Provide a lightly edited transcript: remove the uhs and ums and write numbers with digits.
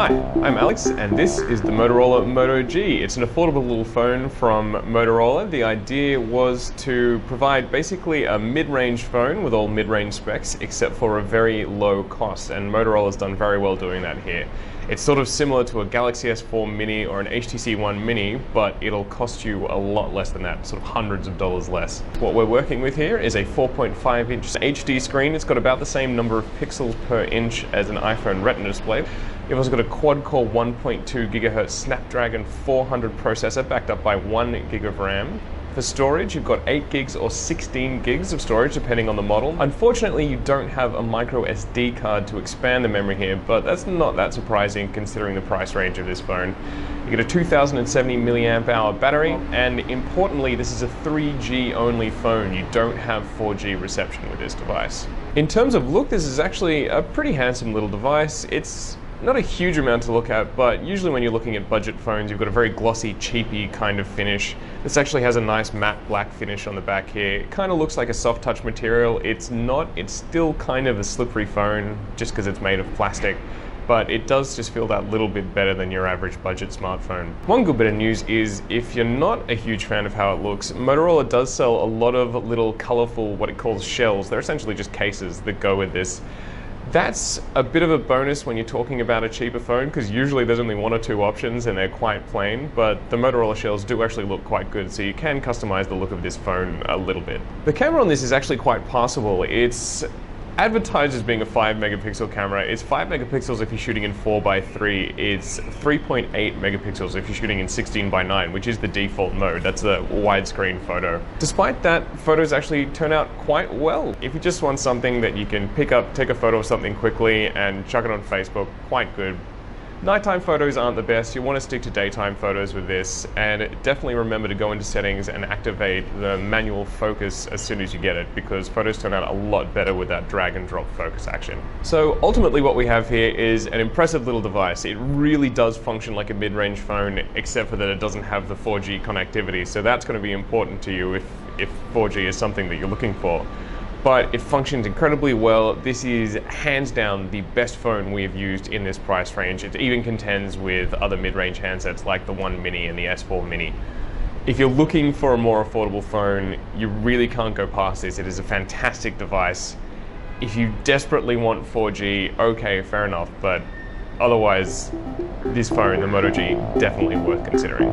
Hi, I'm Alex and this is the Motorola Moto G. It's an affordable little phone from Motorola. The idea was to provide basically a mid-range phone with all mid-range specs except for a very low cost, and Motorola's done very well doing that here. It's sort of similar to a Galaxy S4 Mini or an HTC One Mini, but it'll cost you a lot less than that, sort of hundreds of dollars less. What we're working with here is a 4.5-inch HD screen. It's got about the same number of pixels per inch as an iPhone Retina display. You've also got a quad-core 1.2 GHz Snapdragon 400 processor backed up by 1 gig of RAM. For storage, you've got 8 gigs or 16 gigs of storage depending on the model. Unfortunately, you don't have a micro SD card to expand the memory here, but that's not that surprising considering the price range of this phone. You get a 2070 milliamp hour battery, and importantly, this is a 3G only phone. You don't have 4G reception with this device. In terms of look, this is actually a pretty handsome little device. It's not a huge amount to look at, but usually when you're looking at budget phones, you've got a very glossy, cheapy kind of finish. This actually has a nice matte black finish on the back here. It kind of looks like a soft touch material. It's not, it's still kind of a slippery phone just because it's made of plastic, but it does just feel that little bit better than your average budget smartphone. One good bit of news is if you're not a huge fan of how it looks, Motorola does sell a lot of little colorful, what it calls shells. They're essentially just cases that go with this. That's a bit of a bonus when you're talking about a cheaper phone, because usually there's only one or two options and they're quite plain, but the Motorola shells do actually look quite good, so you can customize the look of this phone a little bit. The camera on this is actually quite passable. It's advertised as being a 5 megapixel camera. It's 5 megapixels if you're shooting in 4:3. It's 3.8 megapixels if you're shooting in 16:9, which is the default mode. That's a widescreen photo. Despite that, photos actually turn out quite well. If you just want something that you can pick up, take a photo of something quickly and chuck it on Facebook, quite good. Nighttime photos aren't the best. You want to stick to daytime photos with this, and definitely remember to go into settings and activate the manual focus as soon as you get it, because photos turn out a lot better with that drag and drop focus action. So ultimately what we have here is an impressive little device. It really does function like a mid-range phone, except for that it doesn't have the 4G connectivity, so that's going to be important to you if 4G is something that you're looking for. But it functions incredibly well. This is hands down the best phone we've used in this price range. It even contends with other mid-range handsets like the One Mini and the S4 Mini. If you're looking for a more affordable phone, you really can't go past this. It is a fantastic device. If you desperately want 4G, okay, fair enough, but otherwise, this phone, the Moto G, definitely worth considering.